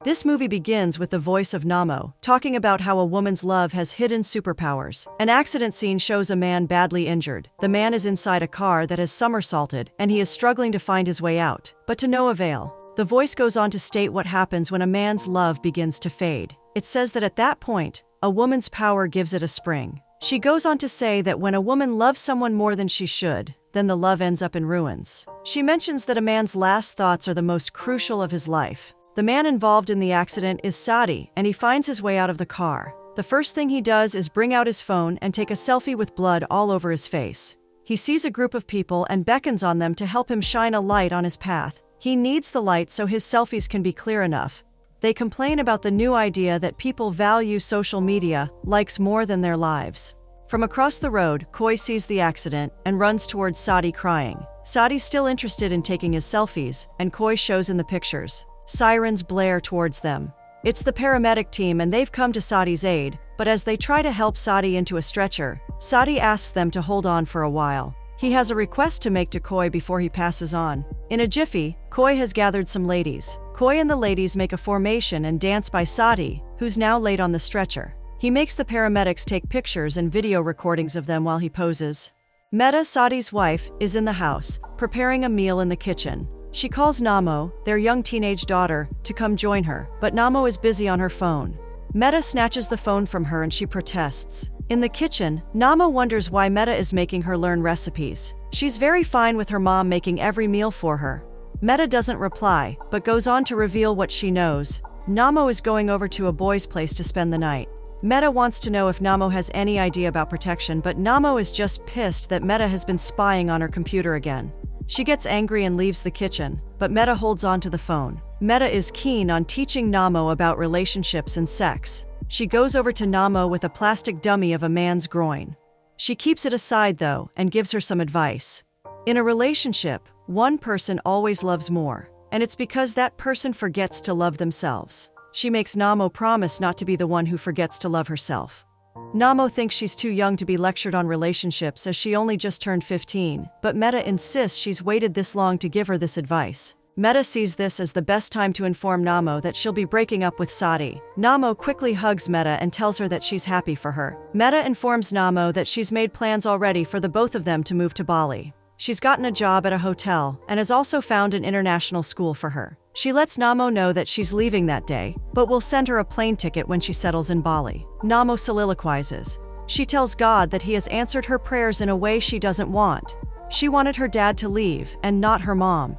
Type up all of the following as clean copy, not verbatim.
This movie begins with the voice of Namo, talking about how a woman's love has hidden superpowers. An accident scene shows a man badly injured. The man is inside a car that has somersaulted, and he is struggling to find his way out, but to no avail. The voice goes on to state what happens when a man's love begins to fade. It says that at that point, a woman's power gives it a spring. She goes on to say that when a woman loves someone more than she should, then the love ends up in ruins. She mentions that a man's last thoughts are the most crucial of his life. The man involved in the accident is Sadi, and he finds his way out of the car. The first thing he does is bring out his phone and take a selfie with blood all over his face. He sees a group of people and beckons on them to help him shine a light on his path. He needs the light so his selfies can be clear enough. They complain about the new idea that people value social media likes more than their lives. From across the road, Koi sees the accident and runs towards Sadi crying. Sadi's still interested in taking his selfies, and Koi shows in the pictures. Sirens blare towards them. It's the paramedic team and they've come to Sadi's aid, but as they try to help Sadi into a stretcher, Sadi asks them to hold on for a while. He has a request to make to Koi before he passes on. In a jiffy, Koi has gathered some ladies. Koi and the ladies make a formation and dance by Sadi, who's now laid on the stretcher. He makes the paramedics take pictures and video recordings of them while he poses. Meta, Sadi's wife, is in the house, preparing a meal in the kitchen. She calls Namo, their young teenage daughter, to come join her, but Namo is busy on her phone. Meta snatches the phone from her and she protests. In the kitchen, Namo wonders why Meta is making her learn recipes. She's very fine with her mom making every meal for her. Meta doesn't reply, but goes on to reveal what she knows. Namo is going over to a boy's place to spend the night. Meta wants to know if Namo has any idea about protection, but Namo is just pissed that Meta has been spying on her computer again. She gets angry and leaves the kitchen, but Meta holds on to the phone. Meta is keen on teaching Namo about relationships and sex. She goes over to Namo with a plastic dummy of a man's groin. She keeps it aside though, and gives her some advice. In a relationship, one person always loves more, and it's because that person forgets to love themselves. She makes Namo promise not to be the one who forgets to love herself. Namo thinks she's too young to be lectured on relationships as she only just turned 15, but Meta insists she's waited this long to give her this advice. Meta sees this as the best time to inform Namo that she'll be breaking up with Sadi. Namo quickly hugs Meta and tells her that she's happy for her. Meta informs Namo that she's made plans already for the both of them to move to Bali. She's gotten a job at a hotel and has also found an international school for her. She lets Namo know that she's leaving that day, but will send her a plane ticket when she settles in Bali. Namo soliloquizes. She tells God that he has answered her prayers in a way she doesn't want. She wanted her dad to leave, and not her mom.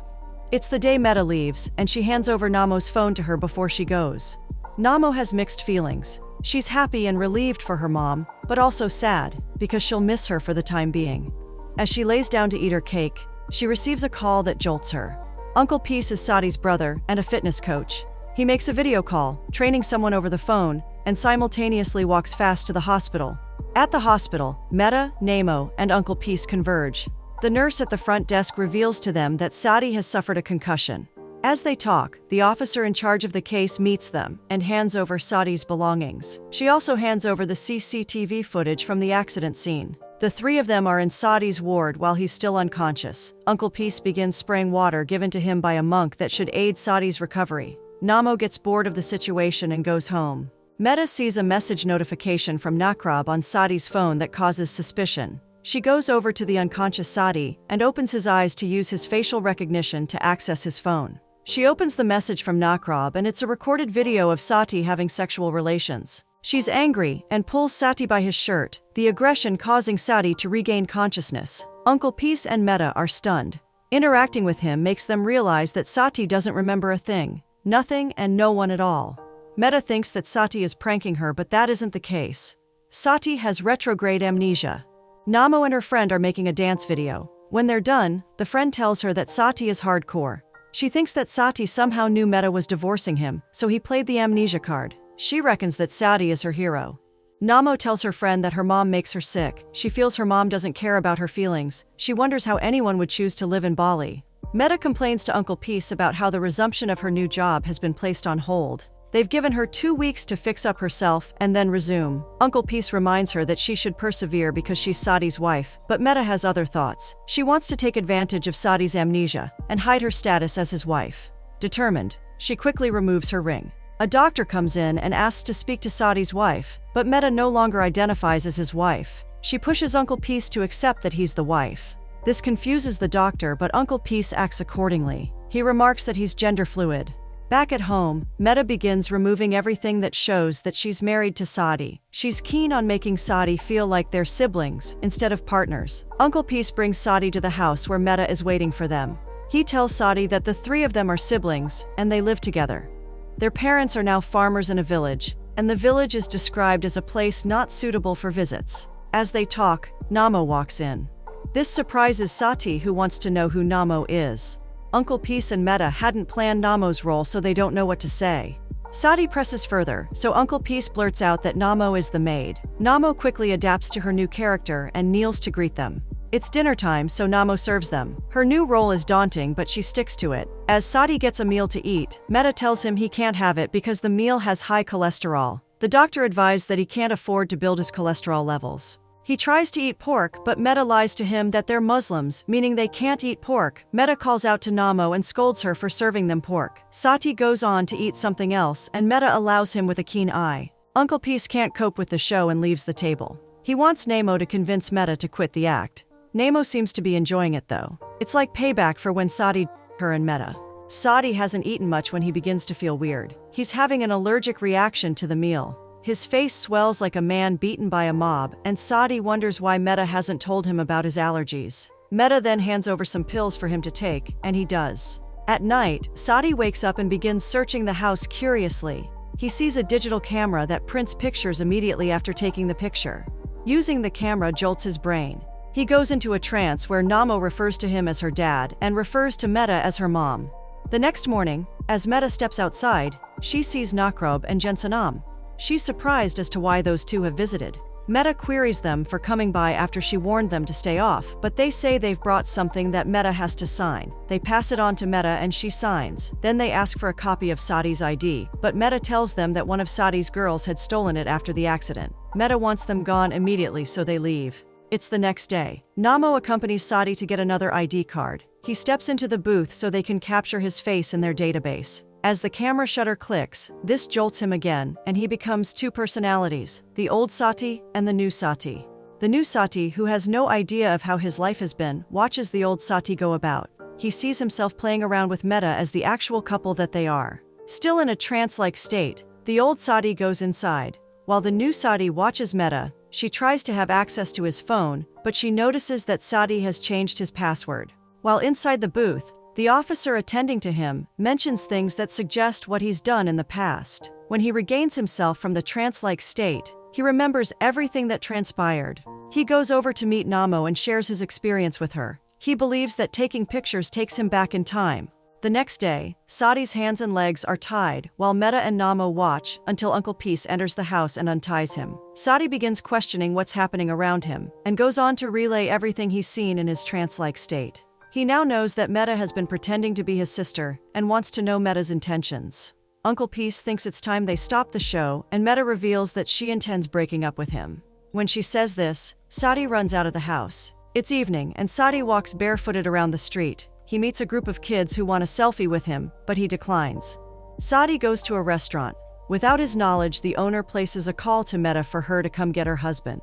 It's the day Meta leaves, and she hands over Namo's phone to her before she goes. Namo has mixed feelings. She's happy and relieved for her mom, but also sad, because she'll miss her for the time being. As she lays down to eat her cake, she receives a call that jolts her. Uncle Peace is Sadi's brother and a fitness coach. He makes a video call, training someone over the phone, and simultaneously walks fast to the hospital. At the hospital, Meta, Namo, and Uncle Peace converge. The nurse at the front desk reveals to them that Sadi has suffered a concussion. As they talk, the officer in charge of the case meets them and hands over Sadi's belongings. She also hands over the CCTV footage from the accident scene. The three of them are in Sadi's ward while he's still unconscious. Uncle Peace begins spraying water given to him by a monk that should aid Sadi's recovery. Namo gets bored of the situation and goes home. Meta sees a message notification from Nakrab on Sadi's phone that causes suspicion. She goes over to the unconscious Sadi and opens his eyes to use his facial recognition to access his phone. She opens the message from Nakrab and it's a recorded video of Sati having sexual relations. She's angry and pulls Sati by his shirt, the aggression causing Sati to regain consciousness. Uncle Peace and Meta are stunned. Interacting with him makes them realize that Sati doesn't remember a thing, nothing and no one at all. Meta thinks that Sati is pranking her, but that isn't the case. Sati has retrograde amnesia. Namo and her friend are making a dance video. When they're done, the friend tells her that Sati is hardcore. She thinks that Sati somehow knew Meta was divorcing him, so he played the amnesia card. She reckons that Sati is her hero. Namo tells her friend that her mom makes her sick. She feels her mom doesn't care about her feelings. She wonders how anyone would choose to live in Bali. Meta complains to Uncle Peace about how the resumption of her new job has been placed on hold. They've given her 2 weeks to fix up herself and then resume. Uncle Peace reminds her that she should persevere because she's Sadi's wife, but Meta has other thoughts. She wants to take advantage of Sadi's amnesia and hide her status as his wife. Determined, she quickly removes her ring. A doctor comes in and asks to speak to Sadi's wife, but Meta no longer identifies as his wife. She pushes Uncle Peace to accept that he's the wife. This confuses the doctor, but Uncle Peace acts accordingly. He remarks that he's gender fluid. Back at home, Meta begins removing everything that shows that she's married to Sadi. She's keen on making Sadi feel like they're siblings instead of partners. Uncle Peace brings Sadi to the house where Meta is waiting for them. He tells Sadi that the three of them are siblings and they live together. Their parents are now farmers in a village, and the village is described as a place not suitable for visits. As they talk, Namo walks in. This surprises Sati, who wants to know who Namo is. Uncle Peace and Meta hadn't planned Namo's role, so they don't know what to say. Sati presses further, so Uncle Peace blurts out that Namo is the maid. Namo quickly adapts to her new character and kneels to greet them. It's dinner time, so Namo serves them. Her new role is daunting, but she sticks to it. As Sati gets a meal to eat, Meta tells him he can't have it because the meal has high cholesterol. The doctor advised that he can't afford to build his cholesterol levels. He tries to eat pork, but Meta lies to him that they're Muslims, meaning they can't eat pork. Meta calls out to Namo and scolds her for serving them pork. Sati goes on to eat something else, and Meta allows him with a keen eye. Uncle Peace can't cope with the show and leaves the table. He wants Namo to convince Meta to quit the act. Namo seems to be enjoying it though. It's like payback for when Sati her and Meta. Sati hasn't eaten much when he begins to feel weird. He's having an allergic reaction to the meal. His face swells like a man beaten by a mob, and Sati wonders why Meta hasn't told him about his allergies. Meta then hands over some pills for him to take, and he does. At night, Sati wakes up and begins searching the house curiously. He sees a digital camera that prints pictures immediately after taking the picture. Using the camera jolts his brain. He goes into a trance where Namo refers to him as her dad and refers to Meta as her mom. The next morning, as Meta steps outside, she sees Nakrob and Jensenam. She's surprised as to why those two have visited. Meta queries them for coming by after she warned them to stay off, but they say they've brought something that Meta has to sign. They pass it on to Meta and she signs. Then they ask for a copy of Sadi's ID, but Meta tells them that one of Sadi's girls had stolen it after the accident. Meta wants them gone immediately, so they leave. It's the next day. Namo accompanies Sadi to get another ID card. He steps into the booth so they can capture his face in their database. As the camera shutter clicks, this jolts him again, and he becomes two personalities, the old Sati and the new Sati. The new Sati, who has no idea of how his life has been, watches the old Sati go about. He sees himself playing around with Meta as the actual couple that they are. Still in a trance-like state, the old Sati goes inside. While the new Sati watches Meta, she tries to have access to his phone, but she notices that Sati has changed his password. While inside the booth, the officer attending to him mentions things that suggest what he's done in the past. When he regains himself from the trance-like state, he remembers everything that transpired. He goes over to meet Namo and shares his experience with her. He believes that taking pictures takes him back in time. The next day, Sadi's hands and legs are tied, while Meta and Namo watch until Uncle Peace enters the house and unties him. Sadi begins questioning what's happening around him, and goes on to relay everything he's seen in his trance-like state. He now knows that Meta has been pretending to be his sister, and wants to know Meta's intentions. Uncle Peace thinks it's time they stop the show, and Meta reveals that she intends breaking up with him. When she says this, Sadi runs out of the house. It's evening, and Sadi walks barefooted around the street. He meets a group of kids who want a selfie with him, but he declines. Sadi goes to a restaurant. Without his knowledge, the owner places a call to Meta for her to come get her husband.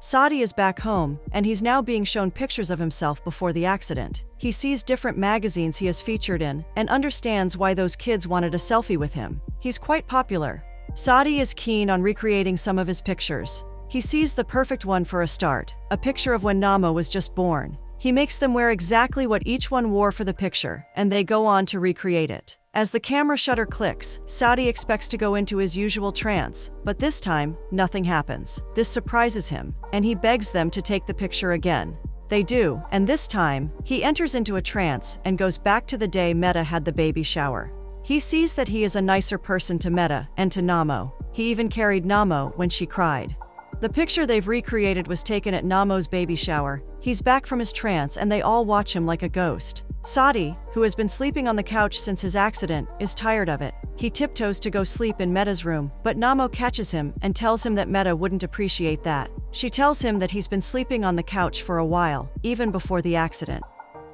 Sadi is back home, and he's now being shown pictures of himself before the accident. He sees different magazines he has featured in, and understands why those kids wanted a selfie with him. He's quite popular. Sadi is keen on recreating some of his pictures. He sees the perfect one for a start, a picture of when Namo was just born. He makes them wear exactly what each one wore for the picture, and they go on to recreate it. As the camera shutter clicks, Sadi expects to go into his usual trance, but this time, nothing happens. This surprises him, and he begs them to take the picture again. They do, and this time, he enters into a trance and goes back to the day Meta had the baby shower. He sees that he is a nicer person to Meta and to Namo. He even carried Namo when she cried. The picture they've recreated was taken at Namo's baby shower. He's back from his trance and they all watch him like a ghost. Sadi, who has been sleeping on the couch since his accident, is tired of it. He tiptoes to go sleep in Meta's room, but Namo catches him and tells him that Meta wouldn't appreciate that. She tells him that he's been sleeping on the couch for a while, even before the accident.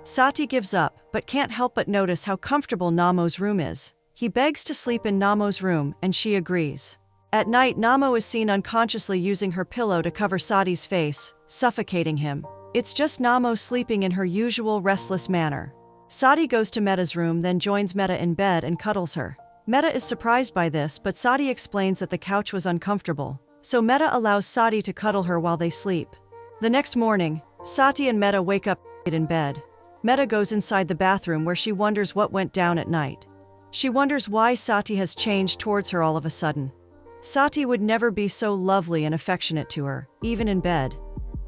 Sati gives up, but can't help but notice how comfortable Namo's room is. He begs to sleep in Namo's room, and she agrees. At night, Namo is seen unconsciously using her pillow to cover Sadi's face, suffocating him. It's just Namo sleeping in her usual restless manner. Sadi goes to Meta's room, then joins Meta in bed and cuddles her. Meta is surprised by this, but Sadi explains that the couch was uncomfortable, so Meta allows Sadi to cuddle her while they sleep. The next morning, Sati and Meta wake up in bed. Meta goes inside the bathroom where she wonders what went down at night. She wonders why Sati has changed towards her all of a sudden. Sati would never be so lovely and affectionate to her, even in bed.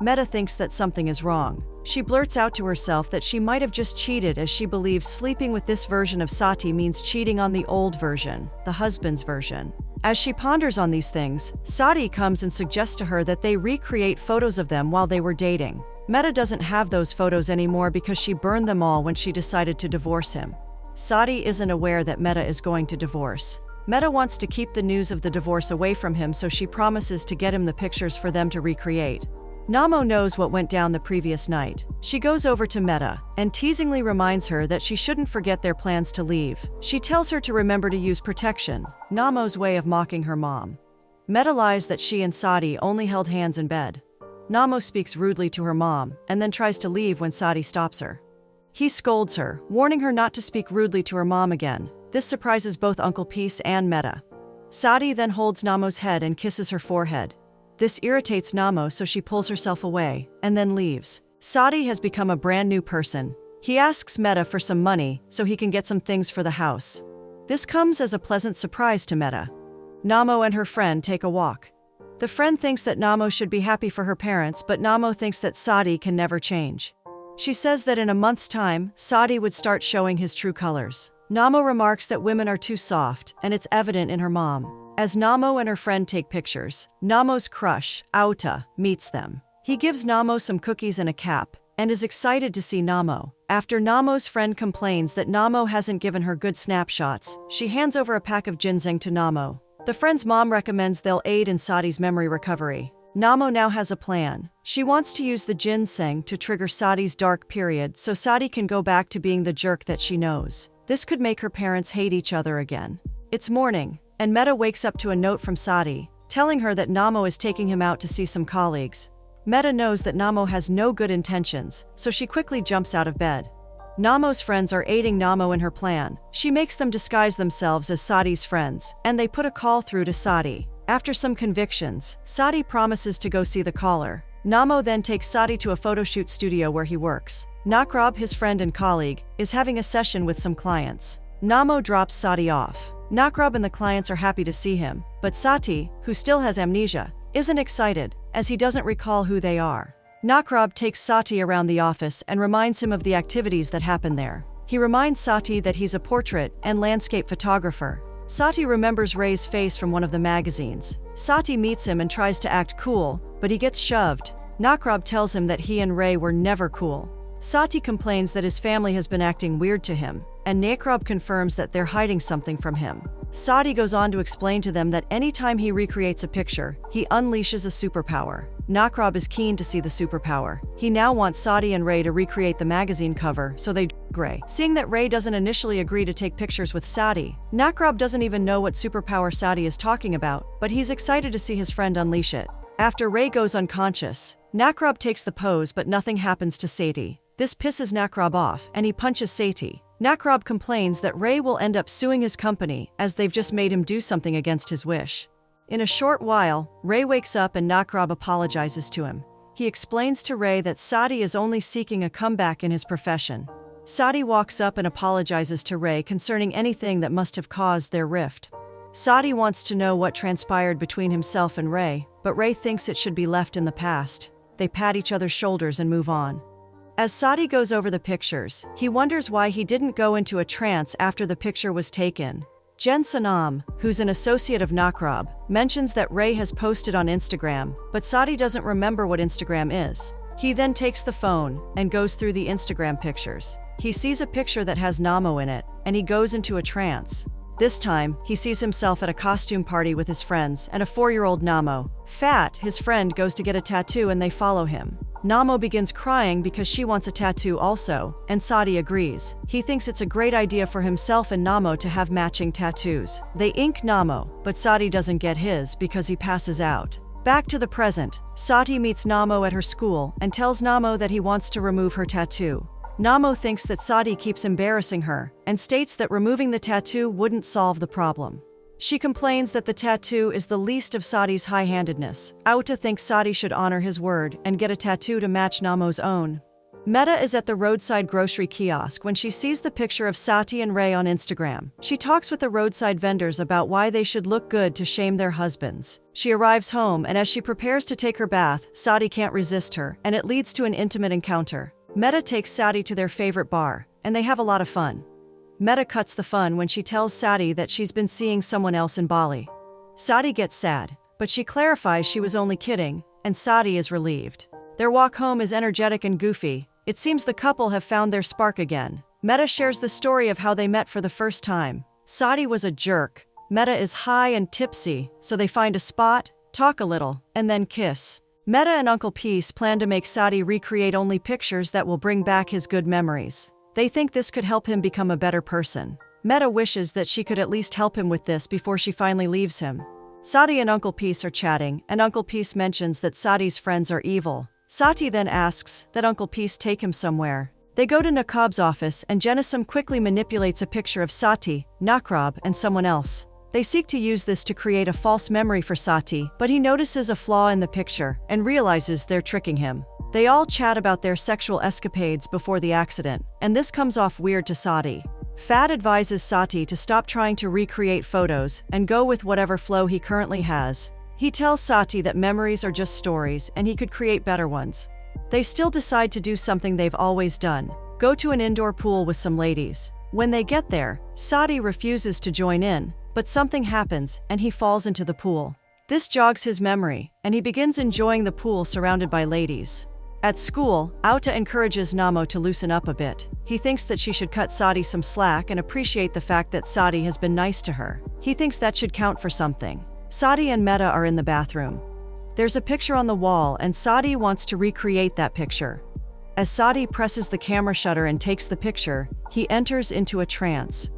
Meta thinks that something is wrong. She blurts out to herself that she might have just cheated, as she believes sleeping with this version of Sati means cheating on the old version, the husband's version. As she ponders on these things, Sati comes and suggests to her that they recreate photos of them while they were dating. Meta doesn't have those photos anymore because she burned them all when she decided to divorce him. Sati isn't aware that Meta is going to divorce. Meta wants to keep the news of the divorce away from him, so she promises to get him the pictures for them to recreate. Namo knows what went down the previous night. She goes over to Meta and teasingly reminds her that she shouldn't forget their plans to leave. She tells her to remember to use protection, Namo's way of mocking her mom. Meta lies that she and Sadi only held hands in bed. Namo speaks rudely to her mom and then tries to leave when Sadi stops her. He scolds her, warning her not to speak rudely to her mom again. This surprises both Uncle Peace and Meta. Sadi then holds Namo's head and kisses her forehead. This irritates Namo, so she pulls herself away and then leaves. Sadi has become a brand new person. He asks Meta for some money so he can get some things for the house. This comes as a pleasant surprise to Meta. Namo and her friend take a walk. The friend thinks that Namo should be happy for her parents, but Namo thinks that Sadi can never change. She says that in a month's time, Sadi would start showing his true colors. Namo remarks that women are too soft, and it's evident in her mom. As Namo and her friend take pictures, Namo's crush, Auta, meets them. He gives Namo some cookies and a cap, and is excited to see Namo. After Namo's friend complains that Namo hasn't given her good snapshots, she hands over a pack of ginseng to Namo. The friend's mom recommends they'll aid in Sadi's memory recovery. Namo now has a plan. She wants to use the ginseng to trigger Sadi's dark period so Sadi can go back to being the jerk that she knows. This could make her parents hate each other again. It's morning, and Meta wakes up to a note from Sadi, telling her that Namo is taking him out to see some colleagues. Meta knows that Namo has no good intentions, so she quickly jumps out of bed. Namo's friends are aiding Namo in her plan. She makes them disguise themselves as Sadi's friends, and they put a call through to Sadi. After some convictions, Sadi promises to go see the caller. Namo then takes Sadi to a photoshoot studio where he works. Nakrob, his friend and colleague, is having a session with some clients. Namo drops Sadi off. Nakrob and the clients are happy to see him, but Sati, who still has amnesia, isn't excited, as he doesn't recall who they are. Nakrob takes Sati around the office and reminds him of the activities that happened there. He reminds Sati that he's a portrait and landscape photographer. Sati remembers Ray's face from one of the magazines. Sati meets him and tries to act cool, but he gets shoved. Nakrob tells him that he and Ray were never cool. Sati complains that his family has been acting weird to him, and Nakrob confirms that they're hiding something from him. Sati goes on to explain to them that anytime he recreates a picture, he unleashes a superpower. Nakrob is keen to see the superpower. He now wants Sati and Ray to recreate the magazine cover, so they Ray. Seeing that Ray doesn't initially agree to take pictures with Sati, Nakrob doesn't even know what superpower Sati is talking about, but he's excited to see his friend unleash it. After Ray goes unconscious, Nakrob takes the pose, but nothing happens to Sati. This pisses Nakrob off, and he punches Sati. Nakrob complains that Ray will end up suing his company, as they've just made him do something against his wish. In a short while, Ray wakes up and Nakrob apologizes to him. He explains to Ray that Sati is only seeking a comeback in his profession. Sati walks up and apologizes to Ray concerning anything that must have caused their rift. Sati wants to know what transpired between himself and Ray, but Ray thinks it should be left in the past. They pat each other's shoulders and move on. As Sati goes over the pictures, he wonders why he didn't go into a trance after the picture was taken. Jen Sanam, who's an associate of Nakrob, mentions that Ray has posted on Instagram, but Sati doesn't remember what Instagram is. He then takes the phone and goes through the Instagram pictures. He sees a picture that has Namo in it, and he goes into a trance. This time, he sees himself at a costume party with his friends and a 4-year-old Namo. Fat, his friend, goes to get a tattoo and they follow him. Namo begins crying because she wants a tattoo also, and Sadi agrees. He thinks it's a great idea for himself and Namo to have matching tattoos. They ink Namo, but Sadi doesn't get his because he passes out. Back to the present, Sati meets Namo at her school and tells Namo that he wants to remove her tattoo. Namo thinks that Sadi keeps embarrassing her and states that removing the tattoo wouldn't solve the problem. She complains that the tattoo is the least of Sadi's high-handedness. Auta thinks Sadi should honor his word and get a tattoo to match Namo's own. Meta is at the roadside grocery kiosk when she sees the picture of Sati and Ray on Instagram. She talks with the roadside vendors about why they should look good to shame their husbands. She arrives home, and as she prepares to take her bath, Sati can't resist her, and it leads to an intimate encounter. Meta takes Sati to their favorite bar, and they have a lot of fun. Meta cuts the fun when she tells Sati that she's been seeing someone else in Bali. Sati gets sad, but she clarifies she was only kidding, and Sati is relieved. Their walk home is energetic and goofy. It seems the couple have found their spark again. Meta shares the story of how they met for the first time. Sati was a jerk. Meta is high and tipsy, so they find a spot, talk a little, and then kiss. Meta and Uncle Peace plan to make Sati recreate only pictures that will bring back his good memories. They think this could help him become a better person. Meta wishes that she could at least help him with this before she finally leaves him. Sati and Uncle Peace are chatting, and Uncle Peace mentions that Sati's friends are evil. Sati then asks that Uncle Peace take him somewhere. They go to Nakab's office, and Jenisum quickly manipulates a picture of Sati, Nakrab, and someone else. They seek to use this to create a false memory for Sati, but he notices a flaw in the picture and realizes they're tricking him. They all chat about their sexual escapades before the accident, and this comes off weird to Sati. Fad advises Sati to stop trying to recreate photos and go with whatever flow he currently has. He tells Sati that memories are just stories and he could create better ones. They still decide to do something they've always done: go to an indoor pool with some ladies. When they get there, Sati refuses to join in, but something happens and he falls into the pool. This jogs his memory, and he begins enjoying the pool surrounded by ladies. At school, Auta encourages Namo to loosen up a bit. He thinks that she should cut Sati some slack and appreciate the fact that Sati has been nice to her. He thinks that should count for something. Sati and Meta are in the bathroom. There's a picture on the wall, and Sati wants to recreate that picture. As Sati presses the camera shutter and takes the picture, he enters into a trance.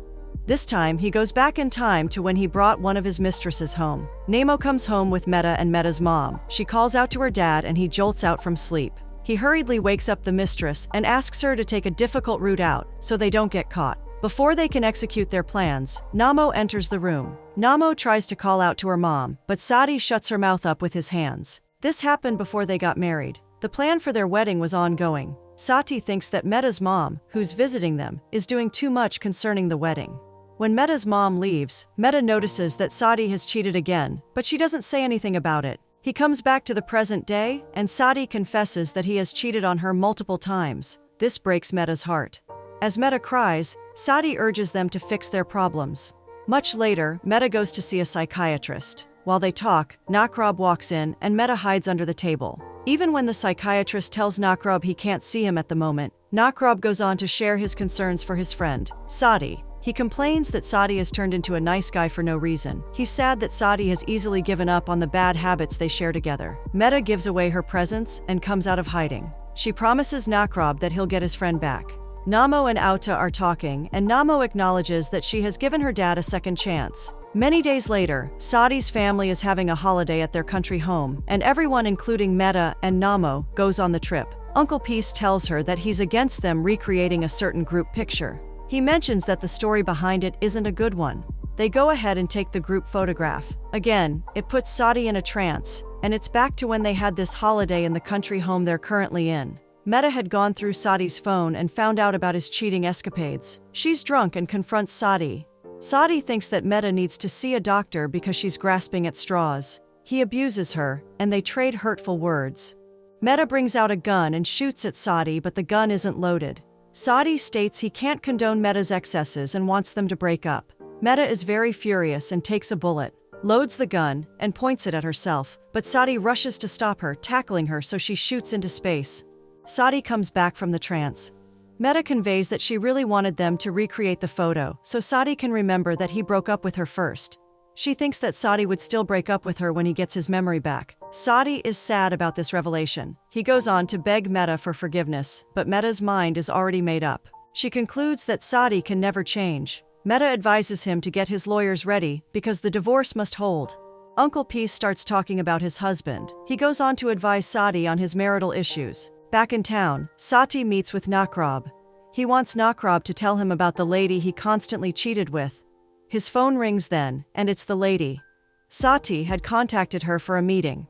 This time, he goes back in time to when he brought one of his mistresses home. Nemo comes home with Meta and Meta's mom. She calls out to her dad, and he jolts out from sleep. He hurriedly wakes up the mistress and asks her to take a difficult route out so they don't get caught. Before they can execute their plans, Namo enters the room. Namo tries to call out to her mom, but Sati shuts her mouth up with his hands. This happened before they got married. The plan for their wedding was ongoing. Sati thinks that Meta's mom, who's visiting them, is doing too much concerning the wedding. When Meta's mom leaves, Meta notices that Sati has cheated again, but she doesn't say anything about it. He comes back to the present day, and Sati confesses that he has cheated on her multiple times. This breaks Meta's heart. As Meta cries, Sati urges them to fix their problems. Much later, Meta goes to see a psychiatrist. While they talk, Nakrab walks in, and Meta hides under the table. Even when the psychiatrist tells Nakrab he can't see him at the moment, Nakrab goes on to share his concerns for his friend, Sati. He complains that Sati has turned into a nice guy for no reason. He's sad that Sati has easily given up on the bad habits they share together. Meta gives away her presence and comes out of hiding. She promises Nakrab that he'll get his friend back. Namo and Auta are talking, and Namo acknowledges that she has given her dad a second chance. Many days later, Sati's family is having a holiday at their country home, and everyone, including Meta and Namo, goes on the trip. Uncle Peace tells her that he's against them recreating a certain group picture. He mentions that the story behind it isn't a good one. They go ahead and take the group photograph. Again, it puts Sati in a trance, and it's back to when they had this holiday in the country home they're currently in. Meta had gone through Sati's phone and found out about his cheating escapades. She's drunk and confronts Sati. Sati thinks that Meta needs to see a doctor because she's grasping at straws. He abuses her, and they trade hurtful words. Meta brings out a gun and shoots at Sati, but the gun isn't loaded. Sati states he can't condone Meta's excesses and wants them to break up. Meta is very furious and takes a bullet, loads the gun, and points it at herself, but Sati rushes to stop her, tackling her so she shoots into space. Sati comes back from the trance. Meta conveys that she really wanted them to recreate the photo so Sati can remember that he broke up with her first. She thinks that Sadie would still break up with her when he gets his memory back. Sadie is sad about this revelation. He goes on to beg Meta for forgiveness, but Meta's mind is already made up. She concludes that Sadie can never change. Meta advises him to get his lawyers ready because the divorce must hold. Uncle Peace starts talking about his husband. He goes on to advise Sadie on his marital issues. Back in town, Sati meets with Nakrob. He wants Nakrob to tell him about the lady he constantly cheated with. His phone rings then, and it's the lady. Sati had contacted her for a meeting.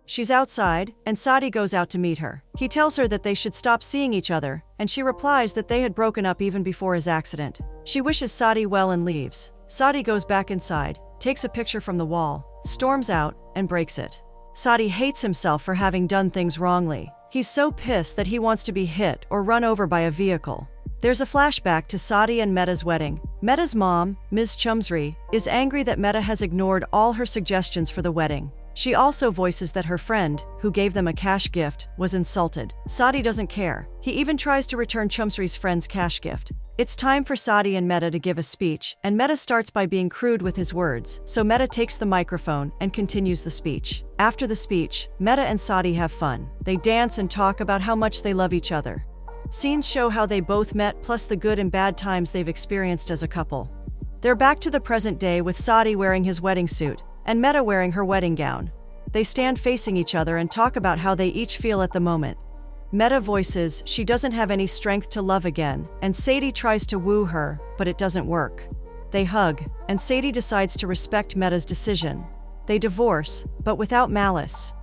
She's outside, and Sati goes out to meet her. He tells her that they should stop seeing each other, and she replies that they had broken up even before his accident. She wishes Sati well and leaves. Sati goes back inside, takes a picture from the wall, storms out, and breaks it. Sati hates himself for having done things wrongly. He's so pissed that he wants to be hit or run over by a vehicle. There's a flashback to Sati and Meta's wedding. Meta's mom, Ms. Chumsry, is angry that Meta has ignored all her suggestions for the wedding. She also voices that her friend, who gave them a cash gift, was insulted. Sati doesn't care. He even tries to return Chumsry's friend's cash gift. It's time for Sati and Meta to give a speech, and Meta starts by being crude with his words, so Meta takes the microphone and continues the speech. After the speech, Meta and Sati have fun. They dance and talk about how much they love each other. Scenes show how they both met, plus the good and bad times they've experienced as a couple. They're back to the present day with Sati wearing his wedding suit, and Meta wearing her wedding gown. They stand facing each other and talk about how they each feel at the moment. Meta voices she doesn't have any strength to love again, and Sadie tries to woo her, but it doesn't work. They hug, and Sadie decides to respect Meta's decision. They divorce, but without malice.